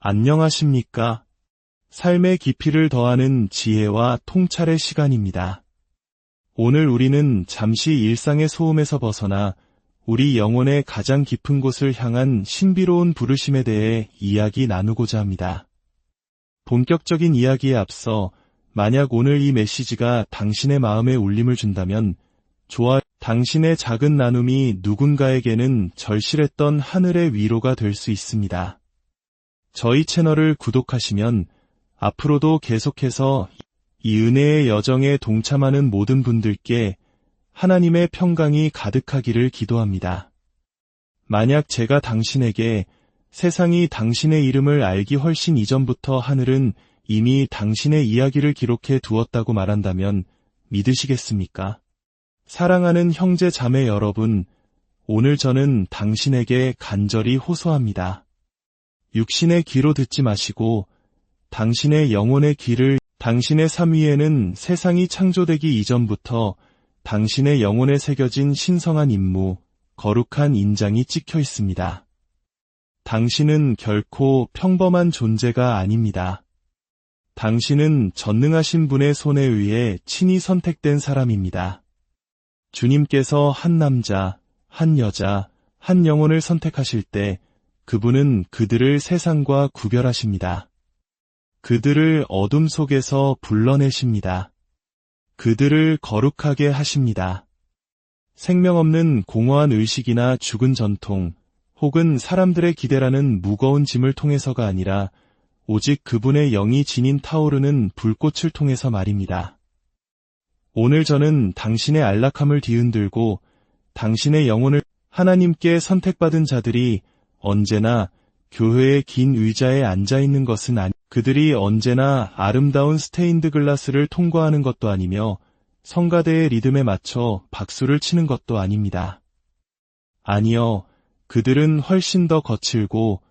안녕하십니까? 삶의 깊이를 더하는 지혜와 통찰의 시간입니다. 오늘 우리는 잠시 일상의 소음에서 벗어나 우리 영혼의 가장 깊은 곳을 향한 신비로운 부르심에 대해 이야기 나누고자 합니다. 본격적인 이야기에 앞서 만약 오늘 이 메시지가 당신의 마음에 울림을 준다면 당신의 작은 나눔이 누군가에게는 절실했던 하늘의 위로가 될 수 있습니다. 저희 채널을 구독하시면 앞으로도 계속해서 이 은혜의 여정에 동참하는 모든 분들께 하나님의 평강이 가득하기를 기도합니다. 만약 제가 당신에게 세상이 당신의 이름을 알기 훨씬 이전부터 하늘은 이미 당신의 이야기를 기록해 두었다고 말한다면 믿으시겠습니까? 사랑하는 형제 자매 여러분, 오늘 저는 당신에게 간절히 호소합니다. 육신의 귀로 듣지 마시고 당신의 영혼의 귀를 당신의 삶 위에는 세상이 창조되기 이전부터 당신의 영혼에 새겨진 신성한 임무, 거룩한 인장이 찍혀 있습니다. 당신은 결코 평범한 존재가 아닙니다. 당신은 전능하신 분의 손에 의해 친히 선택된 사람입니다. 주님께서 한 남자, 한 여자, 한 영혼을 선택하실 때 그분은 그들을 세상과 구별하십니다. 그들을 어둠 속에서 불러내십니다. 그들을 거룩하게 하십니다. 생명 없는 공허한 의식이나 죽은 전통, 혹은 사람들의 기대라는 무거운 짐을 통해서가 아니라 오직 그분의 영이 지닌 타오르는 불꽃을 통해서 말입니다. 오늘 저는 당신의 안락함을 뒤흔들고 당신의 영혼을 하나님께 선택받은 자들이 언제나 교회의 긴 의자에 앉아있는 것은 그들이 언제나 아름다운 스테인드 글라스를 통과하는 것도 아니며 성가대의 리듬에 맞춰 박수를 치는 것도 아닙니다. 아니요, 그들은 훨씬 더 거칠고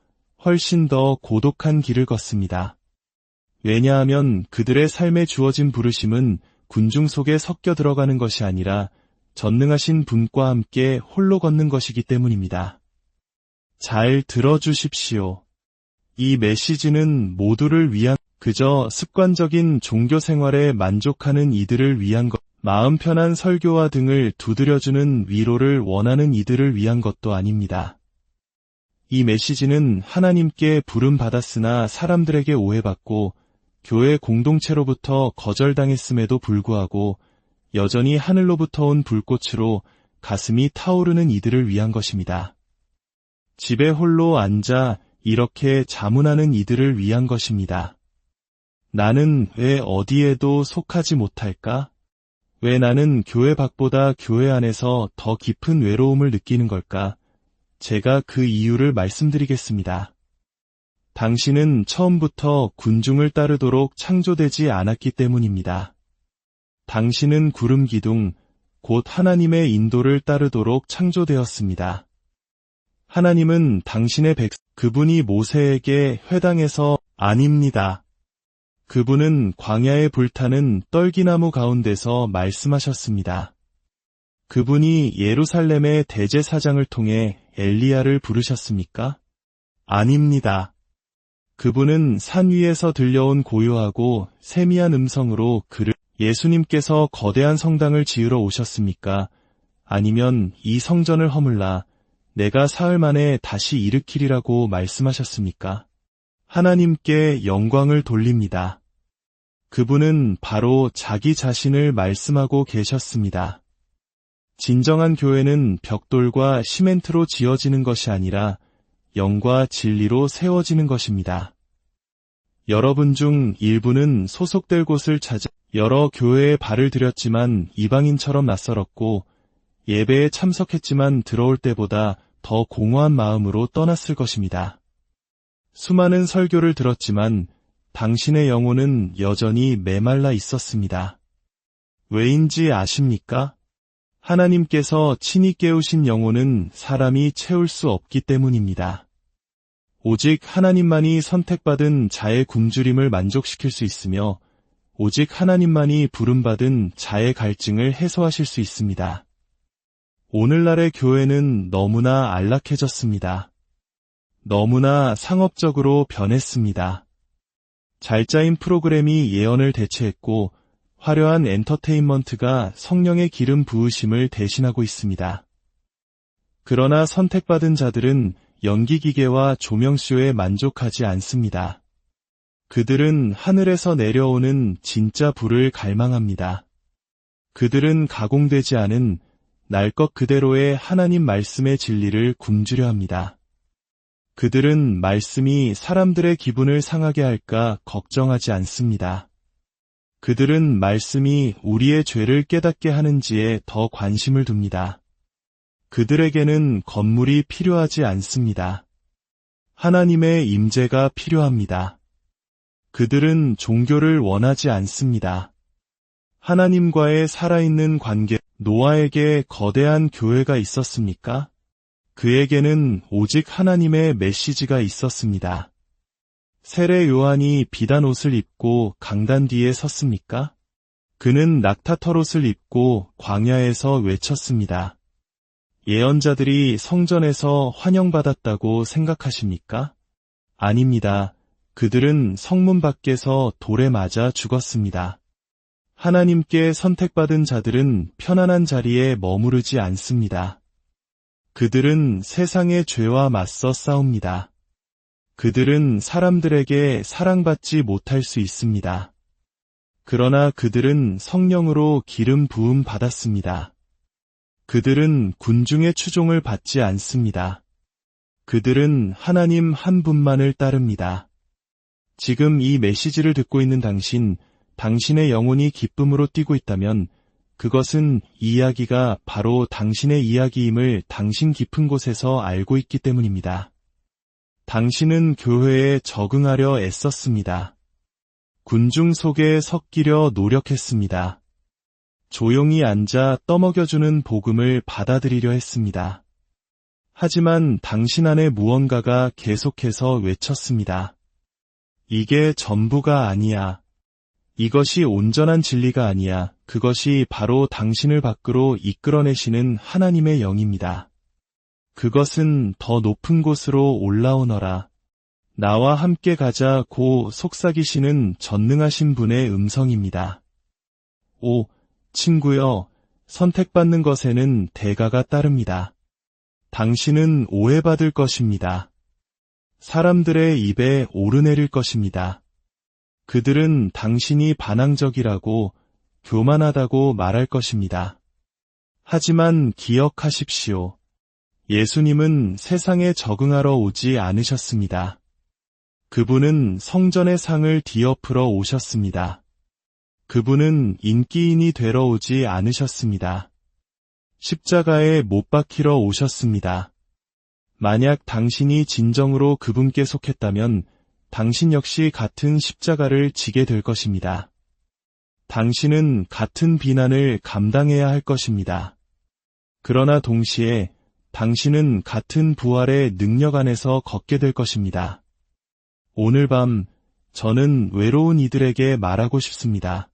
훨씬 더 고독한 길을 걷습니다. 왜냐하면 그들의 삶에 주어진 부르심은 군중 속에 섞여 들어가는 것이 아니라 전능하신 분과 함께 홀로 걷는 것이기 때문입니다. 잘 들어주십시오. 이 메시지는 모두를 위한 그저 습관적인 종교 생활에 만족하는 이들을 위한 것, 마음 편한 설교와 등을 두드려주는 위로를 원하는 이들을 위한 것도 아닙니다. 이 메시지는 하나님께 부름받았으나 사람들에게 오해받고 교회 공동체로부터 거절당했음에도 불구하고 여전히 하늘로부터 온 불꽃으로 가슴이 타오르는 이들을 위한 것입니다. 집에 홀로 앉아 이렇게 자문하는 이들을 위한 것입니다. 나는 왜 어디에도 속하지 못할까? 왜 나는 교회 밖보다 교회 안에서 더 깊은 외로움을 느끼는 걸까? 제가 그 이유를 말씀드리겠습니다. 당신은 처음부터 군중을 따르도록 창조되지 않았기 때문입니다. 당신은 구름 기둥, 곧 하나님의 인도를 따르도록 창조되었습니다. 하나님은 당신의 그분이 모세에게 회당에서 아닙니다. 그분은 광야에 불타는 떨기나무 가운데서 말씀하셨습니다. 그분이 예루살렘의 대제사장을 통해 엘리야를 부르셨습니까? 아닙니다. 그분은 산 위에서 들려온 고요하고 세미한 음성으로 예수님께서 거대한 성당을 지으러 오셨습니까? 아니면 이 성전을 허물라 내가 사흘 만에 다시 일으키리라고 말씀하셨습니까? 하나님께 영광을 돌립니다. 그분은 바로 자기 자신을 말씀하고 계셨습니다. 진정한 교회는 벽돌과 시멘트로 지어지는 것이 아니라 영과 진리로 세워지는 것입니다. 여러분 중 일부는 소속될 곳을 찾아 여러 교회에 발을 들였지만 이방인처럼 낯설었고 예배에 참석했지만 들어올 때보다 더 공허한 마음으로 떠났을 것입니다. 수많은 설교를 들었지만 당신의 영혼은 여전히 메말라 있었습니다. 왜인지 아십니까? 하나님께서 친히 깨우신 영혼은 사람이 채울 수 없기 때문입니다. 오직 하나님만이 선택받은 자의 굶주림을 만족시킬 수 있으며 오직 하나님만이 부름받은 자의 갈증을 해소하실 수 있습니다. 오늘날의 교회는 너무나 안락해졌습니다. 너무나 상업적으로 변했습니다. 잘 짜인 프로그램이 예언을 대체했고 화려한 엔터테인먼트가 성령의 기름 부으심을 대신하고 있습니다. 그러나 선택받은 자들은 연기기계와 조명쇼에 만족하지 않습니다. 그들은 하늘에서 내려오는 진짜 불을 갈망합니다. 그들은 가공되지 않은 날 것 그대로의 하나님 말씀의 진리를 굶주려 합니다. 그들은 말씀이 사람들의 기분을 상하게 할까 걱정하지 않습니다. 그들은 말씀이 우리의 죄를 깨닫게 하는지에 더 관심을 둡니다. 그들에게는 건물이 필요하지 않습니다. 하나님의 임재가 필요합니다. 그들은 종교를 원하지 않습니다. 하나님과의 살아있는 관계, 노아에게 거대한 교회가 있었습니까? 그에게는 오직 하나님의 메시지가 있었습니다. 세례 요한이 비단 옷을 입고 강단 뒤에 섰습니까? 그는 낙타 털옷을 입고 광야에서 외쳤습니다. 예언자들이 성전에서 환영받았다고 생각하십니까? 아닙니다. 그들은 성문 밖에서 돌에 맞아 죽었습니다. 하나님께 선택받은 자들은 편안한 자리에 머무르지 않습니다. 그들은 세상의 죄와 맞서 싸웁니다. 그들은 사람들에게 사랑받지 못할 수 있습니다. 그러나 그들은 성령으로 기름 부음 받았습니다. 그들은 군중의 추종을 받지 않습니다. 그들은 하나님 한 분만을 따릅니다. 지금 이 메시지를 듣고 있는 당신의 영혼이 기쁨으로 뛰고 있다면 그것은 이 이야기가 바로 당신의 이야기임을 당신 깊은 곳에서 알고 있기 때문입니다. 당신은 교회에 적응하려 애썼습니다. 군중 속에 섞이려 노력했습니다. 조용히 앉아 떠먹여주는 복음을 받아들이려 했습니다. 하지만 당신 안에 무언가가 계속해서 외쳤습니다. 이게 전부가 아니야. 이것이 온전한 진리가 아니야. 그것이 바로 당신을 밖으로 이끌어내시는 하나님의 영입니다. 그것은 더 높은 곳으로 올라오너라. 나와 함께 가자고 속삭이시는 전능하신 분의 음성입니다. 오, 친구여, 선택받는 것에는 대가가 따릅니다. 당신은 오해받을 것입니다. 사람들의 입에 오르내릴 것입니다. 그들은 당신이 반항적이라고, 교만하다고 말할 것입니다. 하지만 기억하십시오. 예수님은 세상에 적응하러 오지 않으셨습니다. 그분은 성전의 상을 뒤엎으러 오셨습니다. 그분은 인기인이 되러 오지 않으셨습니다. 십자가에 못 박히러 오셨습니다. 만약 당신이 진정으로 그분께 속했다면 당신 역시 같은 십자가를 지게 될 것입니다. 당신은 같은 비난을 감당해야 할 것입니다. 그러나 동시에 당신은 같은 부활의 능력 안에서 걷게 될 것입니다. 오늘 밤 저는 외로운 이들에게 말하고 싶습니다.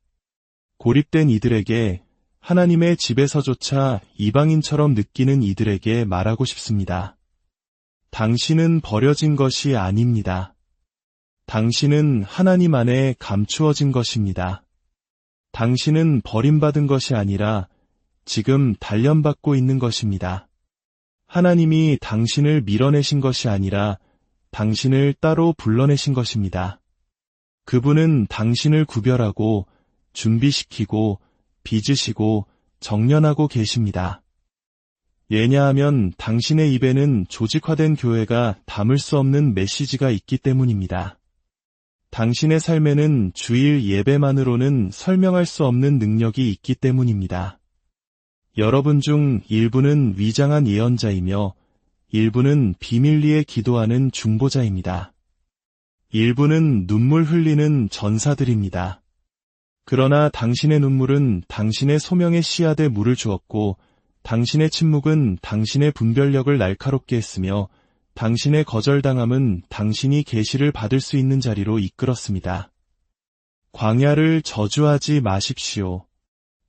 고립된 이들에게, 하나님의 집에서조차 이방인처럼 느끼는 이들에게 말하고 싶습니다. 당신은 버려진 것이 아닙니다. 당신은 하나님 안에 감추어진 것입니다. 당신은 버림받은 것이 아니라 지금 단련받고 있는 것입니다. 하나님이 당신을 밀어내신 것이 아니라 당신을 따로 불러내신 것입니다. 그분은 당신을 구별하고 준비시키고 빚으시고 정련하고 계십니다. 왜냐하면 당신의 입에는 조직화된 교회가 담을 수 없는 메시지가 있기 때문입니다. 당신의 삶에는 주일 예배만으로는 설명할 수 없는 능력이 있기 때문입니다. 여러분 중 일부는 위장한 예언자이며 일부는 비밀리에 기도하는 중보자입니다. 일부는 눈물 흘리는 전사들입니다. 그러나 당신의 눈물은 당신의 소명의 씨앗에 물을 주었고 당신의 침묵은 당신의 분별력을 날카롭게 했으며 당신의 거절당함은 당신이 계시를 받을 수 있는 자리로 이끌었습니다. 광야를 저주하지 마십시오.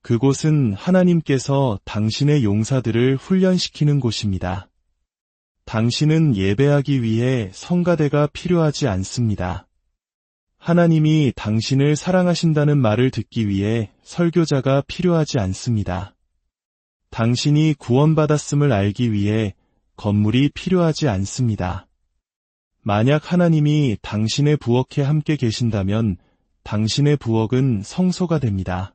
그곳은 하나님께서 당신의 용사들을 훈련시키는 곳입니다. 당신은 예배하기 위해 성가대가 필요하지 않습니다. 하나님이 당신을 사랑하신다는 말을 듣기 위해 설교자가 필요하지 않습니다. 당신이 구원받았음을 알기 위해 건물이 필요하지 않습니다. 만약 하나님이 당신의 부엌에 함께 계신다면 당신의 부엌은 성소가 됩니다.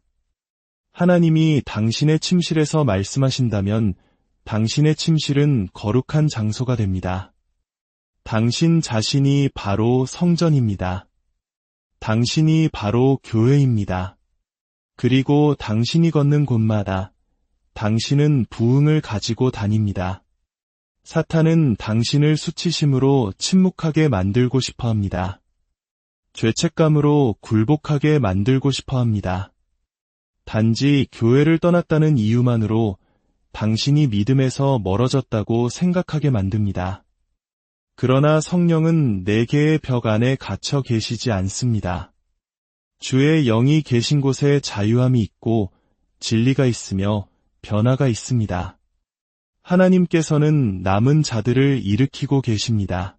하나님이 당신의 침실에서 말씀하신다면 당신의 침실은 거룩한 장소가 됩니다. 당신 자신이 바로 성전입니다. 당신이 바로 교회입니다. 그리고 당신이 걷는 곳마다 당신은 부흥을 가지고 다닙니다. 사탄은 당신을 수치심으로 침묵하게 만들고 싶어 합니다. 죄책감으로 굴복하게 만들고 싶어 합니다. 단지 교회를 떠났다는 이유만으로 당신이 믿음에서 멀어졌다고 생각하게 만듭니다. 그러나 성령은 4개의 벽 안에 갇혀 계시지 않습니다. 주의 영이 계신 곳에 자유함이 있고 진리가 있으며 변화가 있습니다. 하나님께서는 남은 자들을 일으키고 계십니다.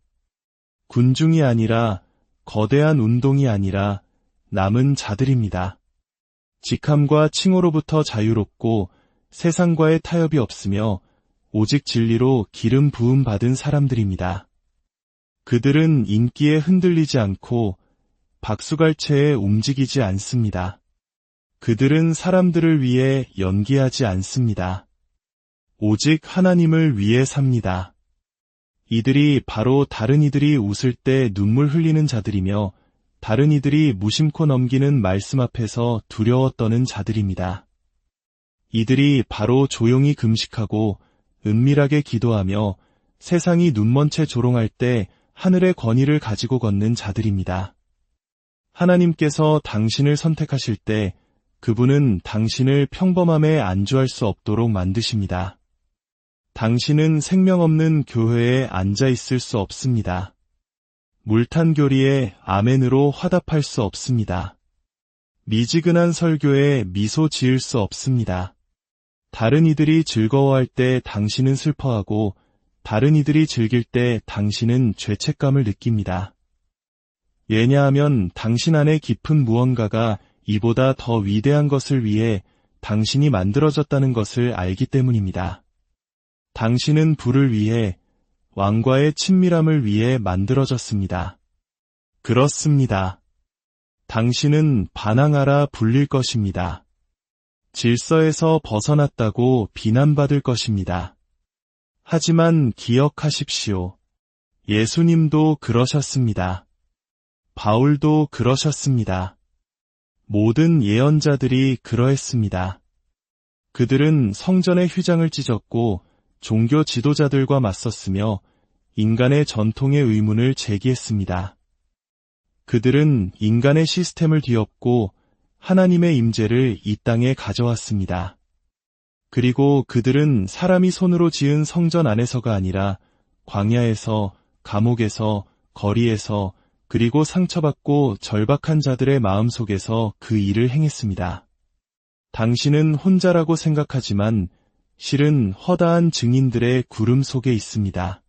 군중이 아니라 거대한 운동이 아니라 남은 자들입니다. 직함과 칭호로부터 자유롭고 세상과의 타협이 없으며 오직 진리로 기름 부음 받은 사람들입니다. 그들은 인기에 흔들리지 않고 박수갈채에 움직이지 않습니다. 그들은 사람들을 위해 연기하지 않습니다. 오직 하나님을 위해 삽니다. 이들이 바로 다른 이들이 웃을 때 눈물 흘리는 자들이며 다른 이들이 무심코 넘기는 말씀 앞에서 두려워 떠는 자들입니다. 이들이 바로 조용히 금식하고 은밀하게 기도하며 세상이 눈먼 채 조롱할 때 하늘의 권위를 가지고 걷는 자들입니다. 하나님께서 당신을 선택하실 때 그분은 당신을 평범함에 안주할 수 없도록 만드십니다. 당신은 생명 없는 교회에 앉아 있을 수 없습니다. 물탄 교리에 아멘으로 화답할 수 없습니다. 미지근한 설교에 미소 지을 수 없습니다. 다른 이들이 즐거워할 때 당신은 슬퍼하고 다른 이들이 즐길 때 당신은 죄책감을 느낍니다. 왜냐하면 당신 안에 깊은 무언가가 이보다 더 위대한 것을 위해 당신이 만들어졌다는 것을 알기 때문입니다. 당신은 부를 위해 왕과의 친밀함을 위해 만들어졌습니다. 그렇습니다. 당신은 반항하라 불릴 것입니다. 질서에서 벗어났다고 비난받을 것입니다. 하지만 기억하십시오. 예수님도 그러셨습니다. 바울도 그러셨습니다. 모든 예언자들이 그러했습니다. 그들은 성전의 휘장을 찢었고 종교 지도자들과 맞섰으며 인간의 전통의 의문을 제기했습니다. 그들은 인간의 시스템을 뒤엎고 하나님의 임재를 이 땅에 가져왔습니다. 그리고 그들은 사람이 손으로 지은 성전 안에서가 아니라 광야에서, 감옥에서, 거리에서, 그리고 상처받고 절박한 자들의 마음속에서 그 일을 행했습니다. 당신은 혼자라고 생각하지만 실은 허다한 증인들의 구름 속에 있습니다.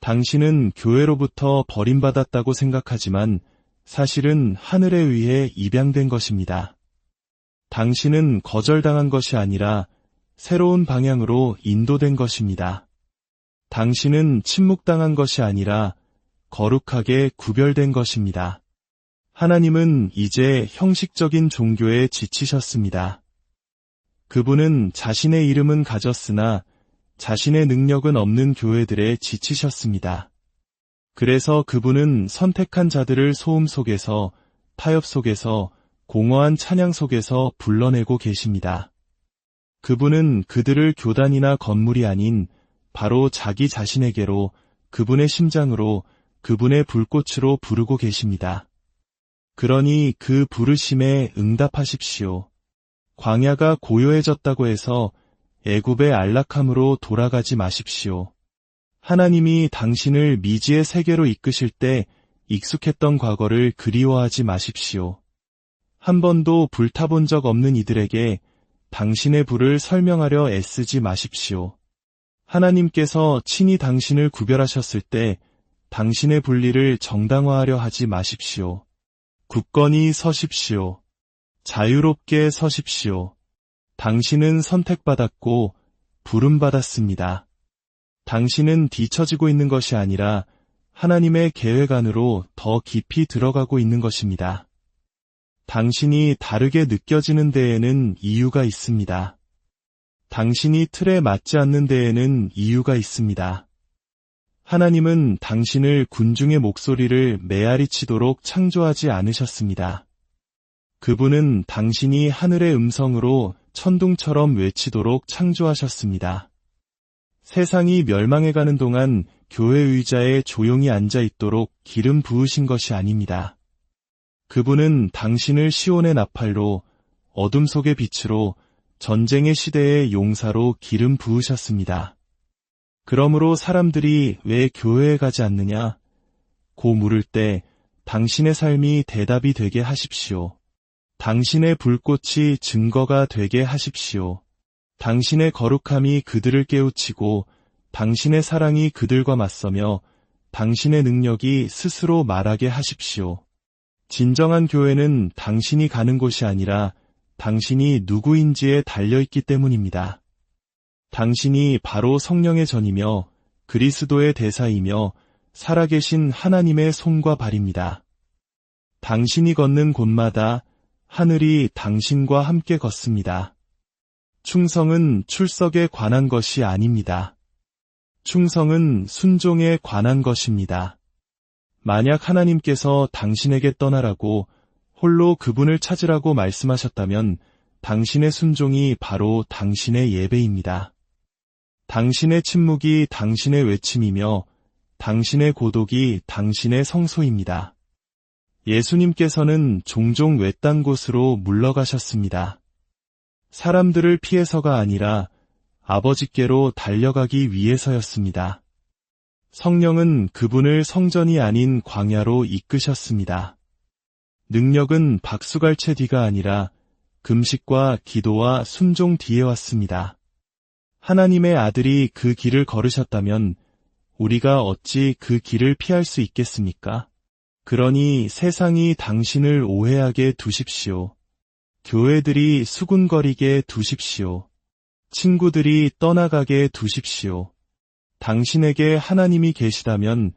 당신은 교회로부터 버림받았다고 생각하지만 사실은 하늘에 의해 입양된 것입니다. 당신은 거절당한 것이 아니라 새로운 방향으로 인도된 것입니다. 당신은 침묵당한 것이 아니라 거룩하게 구별된 것입니다. 하나님은 이제 형식적인 종교에 지치셨습니다. 그분은 자신의 이름은 가졌으나 자신의 능력은 없는 교회들에 지치셨습니다. 그래서 그분은 선택한 자들을 소음 속에서, 타협 속에서, 공허한 찬양 속에서 불러내고 계십니다. 그분은 그들을 교단이나 건물이 아닌 바로 자기 자신에게로, 그분의 심장으로, 그분의 불꽃으로 부르고 계십니다. 그러니 그 부르심에 응답하십시오. 광야가 고요해졌다고 해서 애굽의 안락함으로 돌아가지 마십시오. 하나님이 당신을 미지의 세계로 이끄실 때 익숙했던 과거를 그리워하지 마십시오. 한 번도 불타본 적 없는 이들에게 당신의 불을 설명하려 애쓰지 마십시오. 하나님께서 친히 당신을 구별하셨을 때 당신의 분리를 정당화하려 하지 마십시오. 굳건히 서십시오. 자유롭게 서십시오. 당신은 선택받았고 부름받았습니다. 당신은 뒤처지고 있는 것이 아니라 하나님의 계획 안으로 더 깊이 들어가고 있는 것입니다. 당신이 다르게 느껴지는 데에는 이유가 있습니다. 당신이 틀에 맞지 않는 데에는 이유가 있습니다. 하나님은 당신을 군중의 목소리를 메아리치도록 창조하지 않으셨습니다. 그분은 당신이 하늘의 음성으로 천둥처럼 외치도록 창조하셨습니다. 세상이 멸망해가는 동안 교회 의자에 조용히 앉아 있도록 기름 부으신 것이 아닙니다. 그분은 당신을 시온의 나팔로, 어둠 속의 빛으로, 전쟁의 시대의 용사로 기름 부으셨습니다. 그러므로 사람들이 왜 교회에 가지 않느냐? 고 물을 때 당신의 삶이 대답이 되게 하십시오. 당신의 불꽃이 증거가 되게 하십시오. 당신의 거룩함이 그들을 깨우치고 당신의 사랑이 그들과 맞서며 당신의 능력이 스스로 말하게 하십시오. 진정한 교회는 당신이 가는 곳이 아니라 당신이 누구인지에 달려있기 때문입니다. 당신이 바로 성령의 전이며 그리스도의 대사이며 살아계신 하나님의 손과 발입니다. 당신이 걷는 곳마다 하늘이 당신과 함께 걷습니다. 충성은 출석에 관한 것이 아닙니다. 충성은 순종에 관한 것입니다. 만약 하나님께서 당신에게 떠나라고 홀로 그분을 찾으라고 말씀하셨다면 당신의 순종이 바로 당신의 예배입니다. 당신의 침묵이 당신의 외침이며 당신의 고독이 당신의 성소입니다. 예수님께서는 종종 외딴 곳으로 물러가셨습니다. 사람들을 피해서가 아니라 아버지께로 달려가기 위해서였습니다. 성령은 그분을 성전이 아닌 광야로 이끄셨습니다. 능력은 박수갈채 뒤가 아니라 금식과 기도와 순종 뒤에 왔습니다. 하나님의 아들이 그 길을 걸으셨다면 우리가 어찌 그 길을 피할 수 있겠습니까? 그러니 세상이 당신을 오해하게 두십시오. 교회들이 수군거리게 두십시오. 친구들이 떠나가게 두십시오. 당신에게 하나님이 계시다면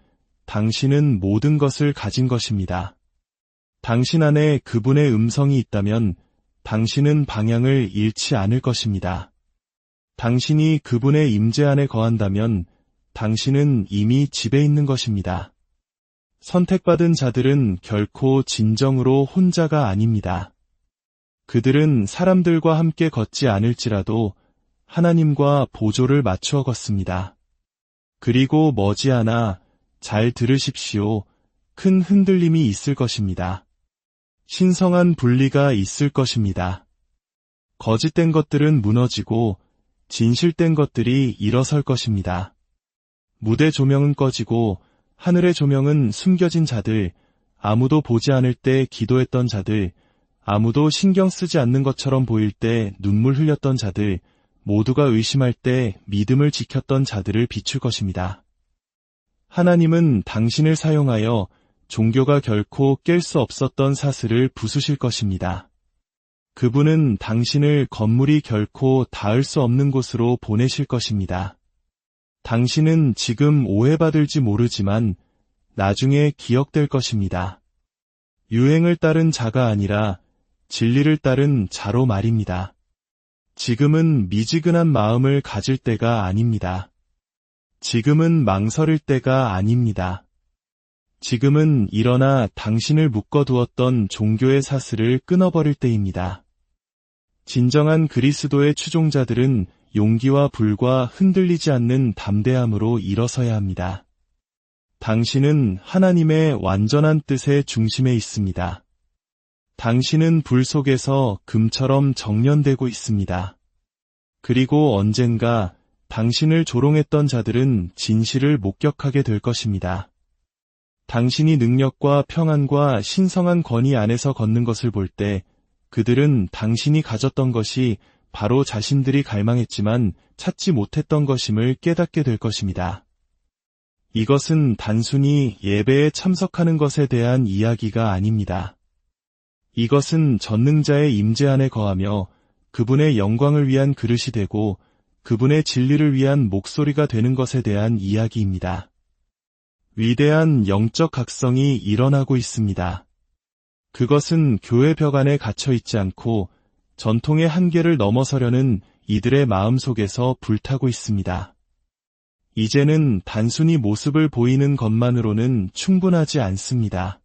당신은 모든 것을 가진 것입니다. 당신 안에 그분의 음성이 있다면 당신은 방향을 잃지 않을 것입니다. 당신이 그분의 임재 안에 거한다면 당신은 이미 집에 있는 것입니다. 선택받은 자들은 결코 진정으로 혼자가 아닙니다. 그들은 사람들과 함께 걷지 않을지라도 하나님과 보조를 맞추어 걷습니다. 그리고 머지않아 잘 들으십시오. 큰 흔들림이 있을 것입니다. 신성한 분리가 있을 것입니다. 거짓된 것들은 무너지고 진실된 것들이 일어설 것입니다. 무대 조명은 꺼지고 하늘의 조명은 숨겨진 자들, 아무도 보지 않을 때 기도했던 자들, 아무도 신경 쓰지 않는 것처럼 보일 때 눈물 흘렸던 자들, 모두가 의심할 때 믿음을 지켰던 자들을 비출 것입니다. 하나님은 당신을 사용하여 종교가 결코 깰 수 없었던 사슬을 부수실 것입니다. 그분은 당신을 건물이 결코 닿을 수 없는 곳으로 보내실 것입니다. 당신은 지금 오해받을지 모르지만 나중에 기억될 것입니다. 유행을 따른 자가 아니라 진리를 따른 자로 말입니다. 지금은 미지근한 마음을 가질 때가 아닙니다. 지금은 망설일 때가 아닙니다. 지금은 일어나 당신을 묶어두었던 종교의 사슬을 끊어버릴 때입니다. 진정한 그리스도의 추종자들은 용기와 불과 흔들리지 않는 담대함으로 일어서야 합니다. 당신은 하나님의 완전한 뜻의 중심에 있습니다. 당신은 불 속에서 금처럼 정련되고 있습니다. 그리고 언젠가 당신을 조롱했던 자들은 진실을 목격하게 될 것입니다. 당신이 능력과 평안과 신성한 권위 안에서 걷는 것을 볼 때 그들은 당신이 가졌던 것이 바로 자신들이 갈망했지만 찾지 못했던 것임을 깨닫게 될 것입니다. 이것은 단순히 예배에 참석하는 것에 대한 이야기가 아닙니다. 이것은 전능자의 임재 안에 거하며 그분의 영광을 위한 그릇이 되고 그분의 진리를 위한 목소리가 되는 것에 대한 이야기입니다. 위대한 영적 각성이 일어나고 있습니다. 그것은 교회 벽 안에 갇혀 있지 않고 전통의 한계를 넘어서려는 이들의 마음 속에서 불타고 있습니다. 이제는 단순히 모습을 보이는 것만으로는 충분하지 않습니다.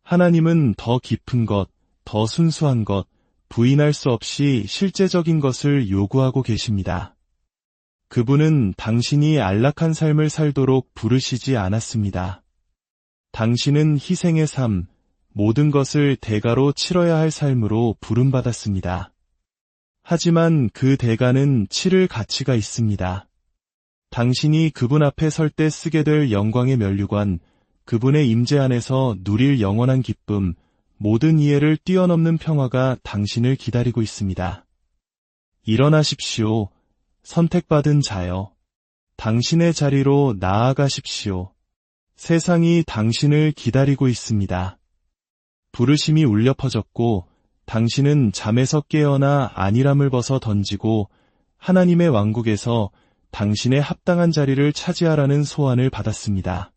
하나님은 더 깊은 것, 더 순수한 것, 부인할 수 없이 실제적인 것을 요구하고 계십니다. 그분은 당신이 안락한 삶을 살도록 부르시지 않았습니다. 당신은 희생의 삶, 모든 것을 대가로 치러야 할 삶으로 부름받았습니다. 하지만 그 대가는 치를 가치가 있습니다. 당신이 그분 앞에 설 때 쓰게 될 영광의 면류관, 그분의 임재 안에서 누릴 영원한 기쁨, 모든 이해를 뛰어넘는 평화가 당신을 기다리고 있습니다. 일어나십시오. 선택받은 자여. 당신의 자리로 나아가십시오. 세상이 당신을 기다리고 있습니다. 부르심이 울려 퍼졌고 당신은 잠에서 깨어나 안일함을 벗어 던지고 하나님의 왕국에서 당신의 합당한 자리를 차지하라는 소환을 받았습니다.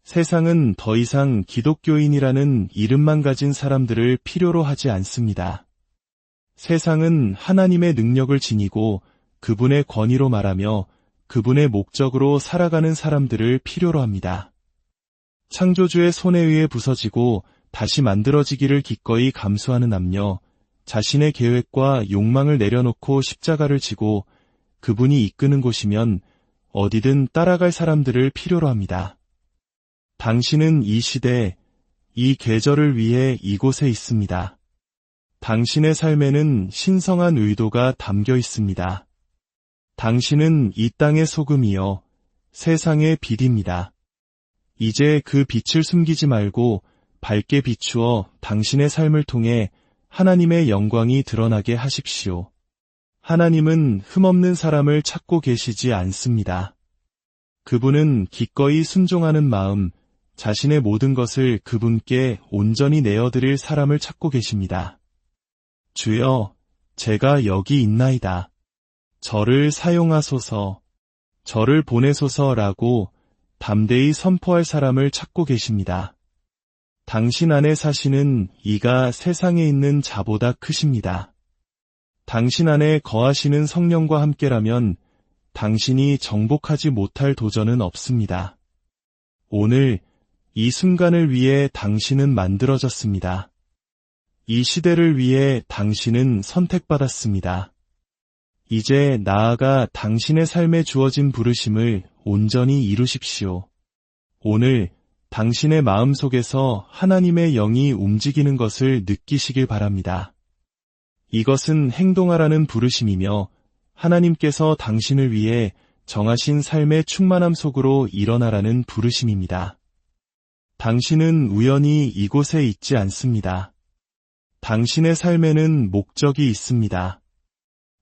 세상은 더 이상 기독교인이라는 이름만 가진 사람들을 필요로 하지 않습니다. 세상은 하나님의 능력을 지니고 그분의 권위로 말하며 그분의 목적으로 살아가는 사람들을 필요로 합니다. 창조주의 손에 의해 부서지고 다시 만들어지기를 기꺼이 감수하는 남녀, 자신의 계획과 욕망을 내려놓고 십자가를 지고 그분이 이끄는 곳이면 어디든 따라갈 사람들을 필요로 합니다. 당신은 이 시대, 이 계절을 위해 이곳에 있습니다. 당신의 삶에는 신성한 의도가 담겨 있습니다. 당신은 이 땅의 소금이요, 세상의 빛입니다. 이제 그 빛을 숨기지 말고 밝게 비추어 당신의 삶을 통해 하나님의 영광이 드러나게 하십시오. 하나님은 흠없는 사람을 찾고 계시지 않습니다. 그분은 기꺼이 순종하는 마음, 자신의 모든 것을 그분께 온전히 내어드릴 사람을 찾고 계십니다. 주여, 제가 여기 있나이다. 저를 사용하소서, 저를 보내소서라고 담대히 선포할 사람을 찾고 계십니다. 당신 안에 사시는 이가 세상에 있는 자보다 크십니다. 당신 안에 거하시는 성령과 함께라면 당신이 정복하지 못할 도전은 없습니다. 오늘 이 순간을 위해 당신은 만들어졌습니다. 이 시대를 위해 당신은 선택받았습니다. 이제 나아가 당신의 삶에 주어진 부르심을 온전히 이루십시오. 오늘 당신의 마음속에서 하나님의 영이 움직이는 것을 느끼시길 바랍니다. 이것은 행동하라는 부르심이며 하나님께서 당신을 위해 정하신 삶의 충만함 속으로 일어나라는 부르심입니다. 당신은 우연히 이곳에 있지 않습니다. 당신의 삶에는 목적이 있습니다.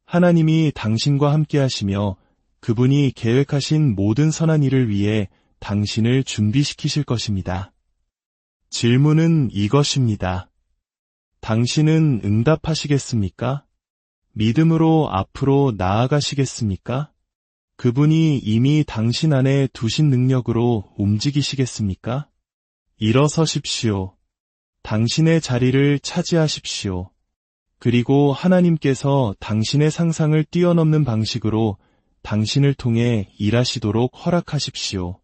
하나님이 당신과 함께 하시며 그분이 계획하신 모든 선한 일을 위해 당신을 준비시키실 것입니다. 질문은 이것입니다. 당신은 응답하시겠습니까? 믿음으로 앞으로 나아가시겠습니까? 그분이 이미 당신 안에 두신 능력으로 움직이시겠습니까? 일어서십시오. 당신의 자리를 차지하십시오. 그리고 하나님께서 당신의 상상을 뛰어넘는 방식으로 당신을 통해 일하시도록 허락하십시오.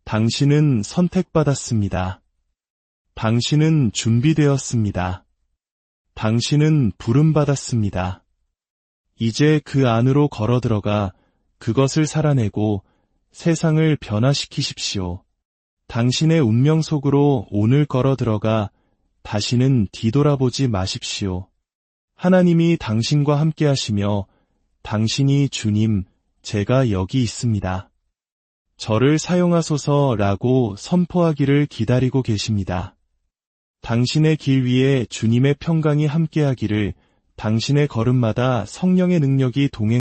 당신은 선택받았습니다. 당신은 준비되었습니다. 당신은 부름받았습니다. 이제 그 안으로 걸어 들어가 그것을 살아내고 세상을 변화시키십시오. 당신의 운명 속으로 오늘 걸어 들어가 다시는 뒤돌아보지 마십시오. 하나님이 당신과 함께 하시며 당신이 주님, 제가 여기 있습니다. 저를 사용하소서라고 선포하기를 기다리고 계십니다. 당신의 길 위에 주님의 평강이 함께하기를 당신의 걸음마다 성령의 능력이 동행